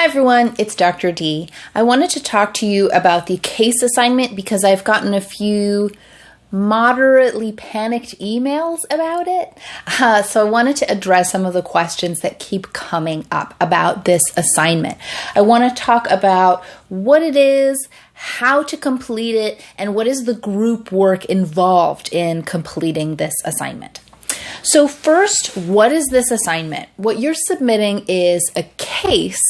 everyone, it's Dr. D. I wanted to talk to you about the case assignment because I've gotten a few moderately panicked emails about it. So I wanted to address some of the questions that keep coming up about this assignment. I want to talk about what it is, how to complete it, and what is the group work involved in completing this assignment. So first, what is this assignment? What you're submitting is a case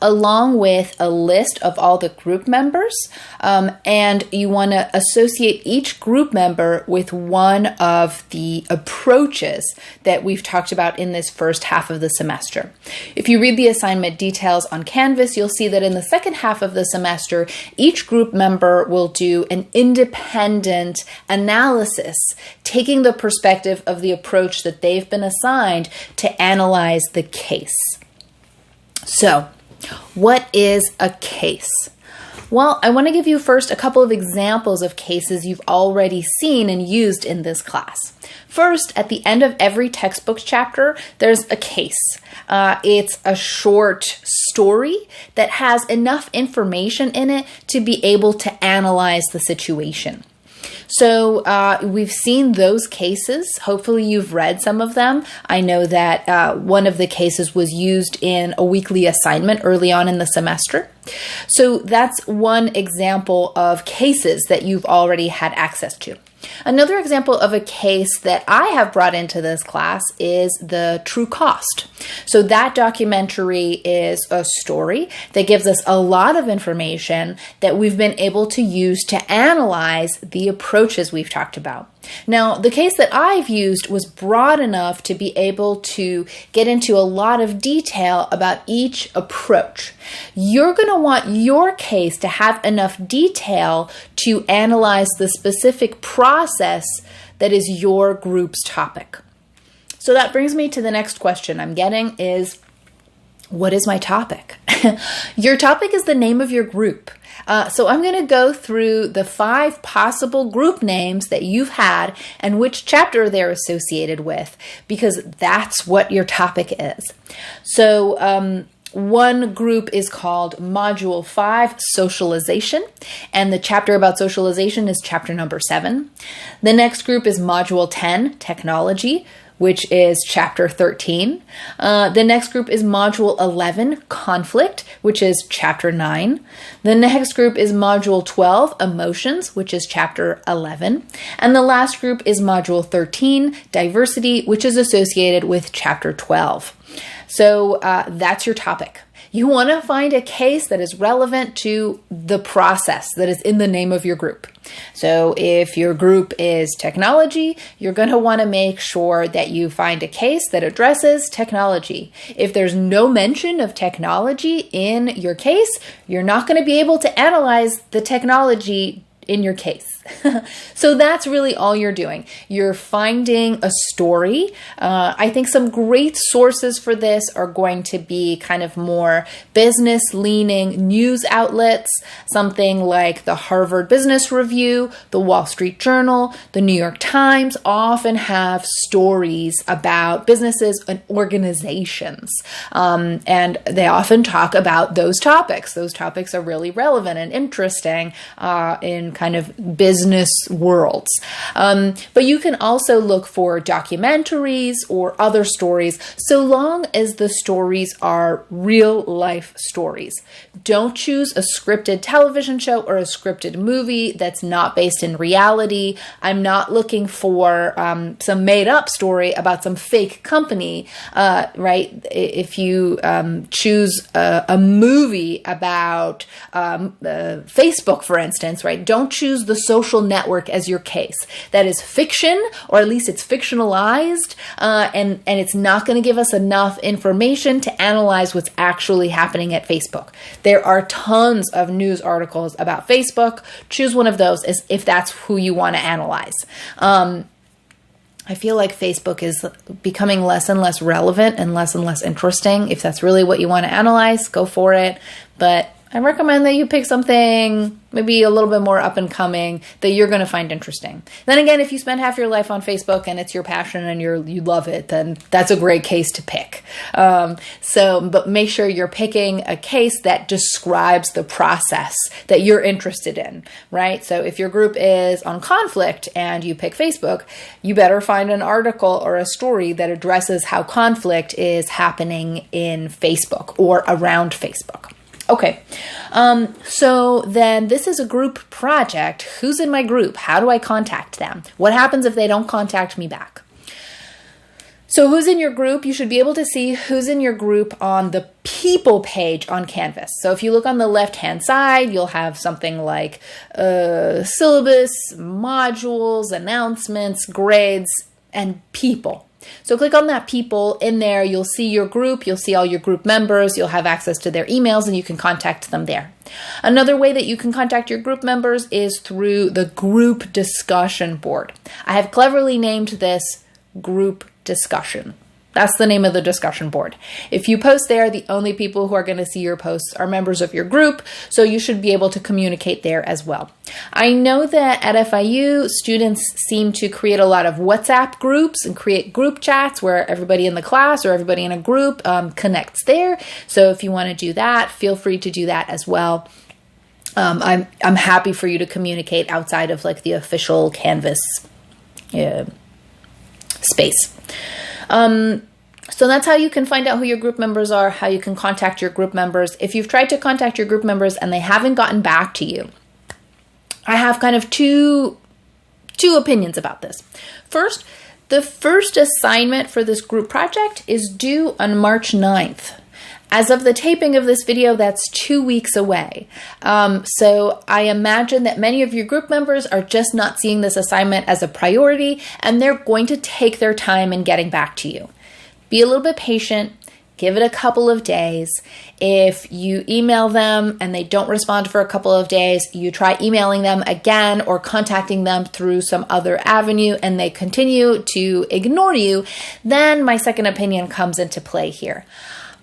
along with a list of all the group members, and you want to associate each group member with one of the approaches that we've talked about in this first half of the semester. If you read the assignment details on Canvas, you'll see that in the second half of the semester, each group member will do an independent analysis, taking the perspective of the approach that they've been assigned to analyze the case. So, what is a case? Well, I want to give you first a couple of examples of cases you've already seen and used in this class. First, at the end of every textbook chapter, there's a case. It's a short story that has enough information in it to be able to analyze the situation. So we've seen those cases. Hopefully you've read some of them. I know that one of the cases was used in a weekly assignment early on in the semester. So that's one example of cases that you've already had access to. Another example of a case that I have brought into this class is the True Cost. So that documentary is a story that gives us a lot of information that we've been able to use to analyze the approaches we've talked about. Now, the case that I've used was broad enough to be able to get into a lot of detail about each approach. You're going to want your case to have enough detail to analyze the specific process that is your group's topic. So that brings me to the next question I'm getting is, what is my topic? Your topic is the name of your group. So I'm going to go through the 5 possible group names that you've had and which chapter they're associated with, because that's what your topic is. So one group is called Module 5, Socialization, and the chapter about socialization is chapter number 7. The next group is Module 10, Technology, which is chapter 13. The next group is module 11, Conflict, which is chapter 9. The next group is module 12, Emotions, which is chapter 11. And the last group is module 13, Diversity, which is associated with chapter 12. So that's your topic. You want to find a case that is relevant to the process that is in the name of your group. So if your group is technology, you're going to want to make sure that you find a case that addresses technology. If there's no mention of technology in your case, you're not going to be able to analyze the technology in your case. So that's really all you're doing. You're finding a story. I think some great sources for this are going to be kind of more business-leaning news outlets, something like the Harvard Business Review, the Wall Street Journal, the New York Times often have stories about businesses and organizations. And they often talk about those topics. Those topics are really relevant and interesting in kind of business worlds. But you can also look for documentaries or other stories, so long as the stories are real life stories. Don't choose a scripted television show or a scripted movie that's not based in reality. I'm not looking for some made up story about some fake company, right? If you choose a movie about Facebook, for instance, right? Don't choose the social network as your case. That is fiction, or at least it's fictionalized, and it's not going to give us enough information to analyze what's actually happening at Facebook. There are tons of news articles about Facebook. Choose one of those if that's who you want to analyze. I feel like Facebook is becoming less and less relevant and less interesting. If that's really what you want to analyze, go for it. But I recommend that you pick something maybe a little bit more up and coming that you're going to find interesting. Then again, if you spend half your life on Facebook and it's your passion and you love it, then that's a great case to pick. But make sure you're picking a case that describes the process that you're interested in, right? So if your group is on conflict and you pick Facebook, you better find an article or a story that addresses how conflict is happening in Facebook or around Facebook. Okay, so then this is a group project. Who's in my group? How do I contact them? What happens if they don't contact me back? So who's in your group? You should be able to see who's in your group on the people page on Canvas. So if you look on the left-hand side, you'll have something like syllabus, modules, announcements, grades, and people. So click on that people. In there, you'll see your group, you'll see all your group members, you'll have access to their emails, and you can contact them there. Another way that you can contact your group members is through the group discussion board. I have cleverly named this group discussion. That's the name of the discussion board. If you post there, the only people who are going to see your posts are members of your group, so you should be able to communicate there as well. I know that at FIU, students seem to create a lot of WhatsApp groups and create group chats where everybody in the class or everybody in a group connects there. So if you want to do that, feel free to do that as well. I'm happy for you to communicate outside of like the official Canvas space. So that's how you can find out who your group members are, how you can contact your group members. If you've tried to contact your group members and they haven't gotten back to you, I have kind of two opinions about this. First, the first assignment for this group project is due on March 9th. As of the taping of this video, that's 2 weeks away. So I imagine that many of your group members are just not seeing this assignment as a priority, and they're going to take their time in getting back to you. Be a little bit patient. Give it a couple of days. If you email them and they don't respond for a couple of days, you try emailing them again or contacting them through some other avenue and they continue to ignore you, then my second opinion comes into play here.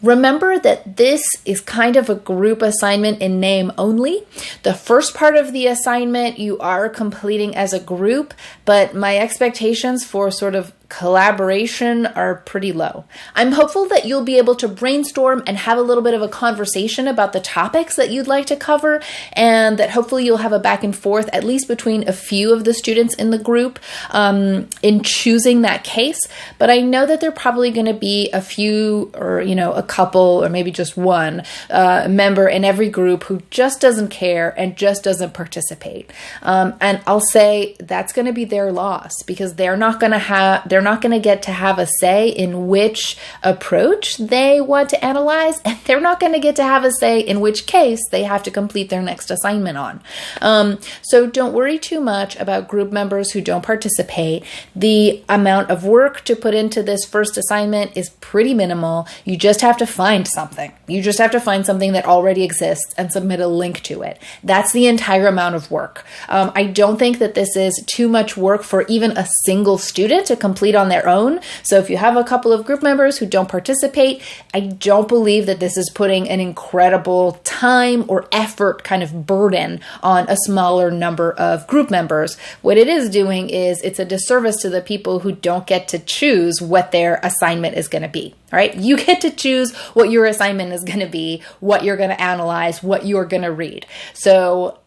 Remember that this is kind of a group assignment in name only. The first part of the assignment you are completing as a group, but my expectations for sort of collaboration are pretty low. I'm hopeful that you'll be able to brainstorm and have a little bit of a conversation about the topics that you'd like to cover, and that hopefully you'll have a back and forth, at least between a few of the students in the group, in choosing that case. But I know that there are probably going to be a few, or a couple, or maybe just one member in every group who just doesn't care and just doesn't participate. And I'll say that's going to be their loss, because they're not going to get to have a say in which approach they want to analyze, and they're not going to get to have a say in which case they have to complete their next assignment on. So don't worry too much about group members who don't participate. The amount of work to put into this first assignment is pretty minimal. You just have to find something. You just have to find something that already exists and submit a link to it. That's the entire amount of work. I don't think that this is too much work for even a single student to complete on their own. So if you have a couple of group members who don't participate, I don't believe that this is putting an incredible time or effort kind of burden on a smaller number of group members. What it is doing is it's a disservice to the people who don't get to choose what their assignment is going to be. All right, you get to choose what your assignment is going to be, what you're going to analyze, what you're going to read. So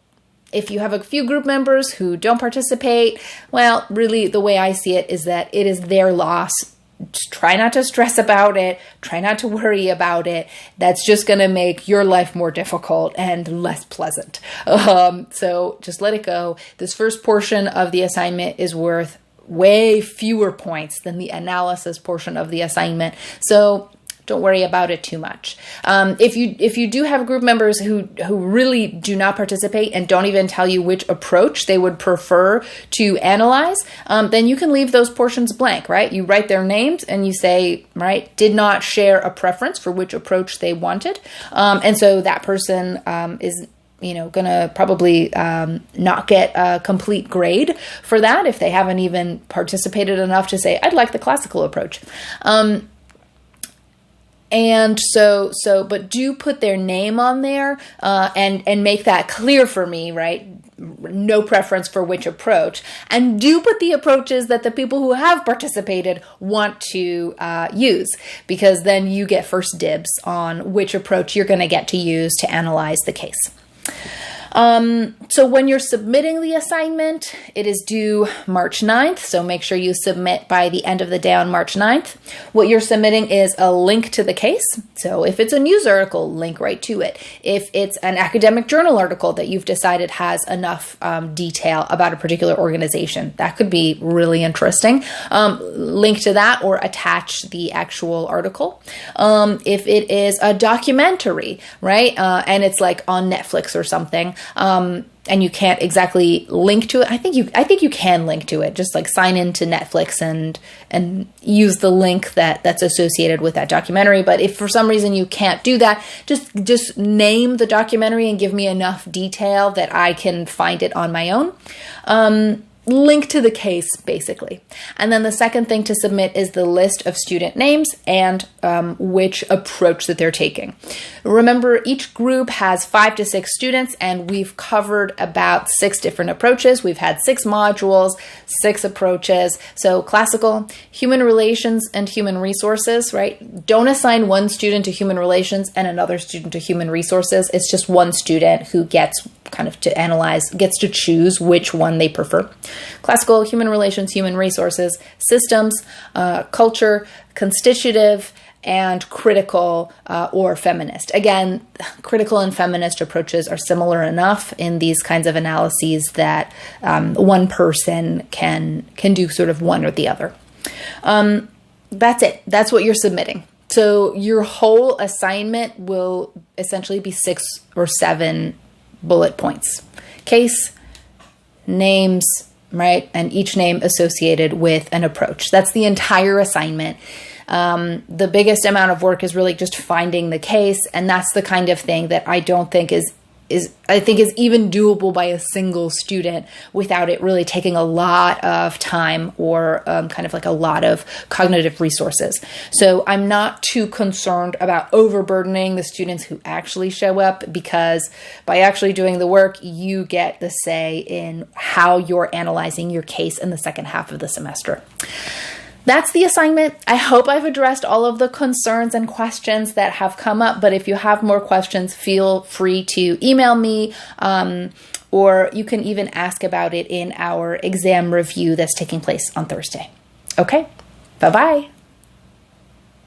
if you have a few group members who don't participate, well, really the way I see it is that it is their loss. Just try not to stress about it. Try not to worry about it. That's just going to make your life more difficult and less pleasant. So just let it go. This first portion of the assignment is worth way fewer points than the analysis portion of the assignment. So don't worry about it too much. If you do have group members who really do not participate and don't even tell you which approach they would prefer to analyze, then you can leave those portions blank, right? You write their names and you say, right, did not share a preference for which approach they wanted. And so that person is going to probably not get a complete grade for that if they haven't even participated enough to say, I'd like the classical approach. And but do put their name on there, and make that clear for me, right? No preference for which approach, and do put the approaches that the people who have participated want to use, because then you get first dibs on which approach you're going to get to use to analyze the case. So when you're submitting the assignment, it is due March 9th. So make sure you submit by the end of the day on March 9th. What you're submitting is a link to the case. So if it's a news article, link right to it. If it's an academic journal article that you've decided has enough detail about a particular organization, that could be really interesting. Link to that or attach the actual article. If it is a documentary, right, and it's like on Netflix or something, and you can't exactly link to it. I think you can link to it. Just like sign into Netflix and use the link that's associated with that documentary. But if for some reason you can't do that, just name the documentary and give me enough detail that I can find it on my own. Link to the case, basically. And then the second thing to submit is the list of student names and which approach that they're taking. Remember, each group has 5 to 6 students, and we've covered about 6 different approaches. We've had 6 modules, 6 approaches. So classical, human relations, and human resources, right? Don't assign one student to human relations and another student to human resources. It's just one student who gets kind of to analyze, gets to choose which one they prefer. Classical, human relations, human resources, systems, culture, constitutive, and critical or feminist. Again, critical and feminist approaches are similar enough in these kinds of analyses that one person can do sort of one or the other. That's it. That's what you're submitting. So your whole assignment will essentially be 6 or 7 bullet points. Case, names, right? And each name associated with an approach. That's the entire assignment. The biggest amount of work is really just finding the case. And that's the kind of thing that I don't think is even doable by a single student without it really taking a lot of time or kind of like a lot of cognitive resources. So I'm not too concerned about overburdening the students who actually show up, because by actually doing the work, you get the say in how you're analyzing your case in the second half of the semester. That's the assignment. I hope I've addressed all of the concerns and questions that have come up, but if you have more questions, feel free to email me, or you can even ask about it in our exam review that's taking place on Thursday. Okay, bye-bye.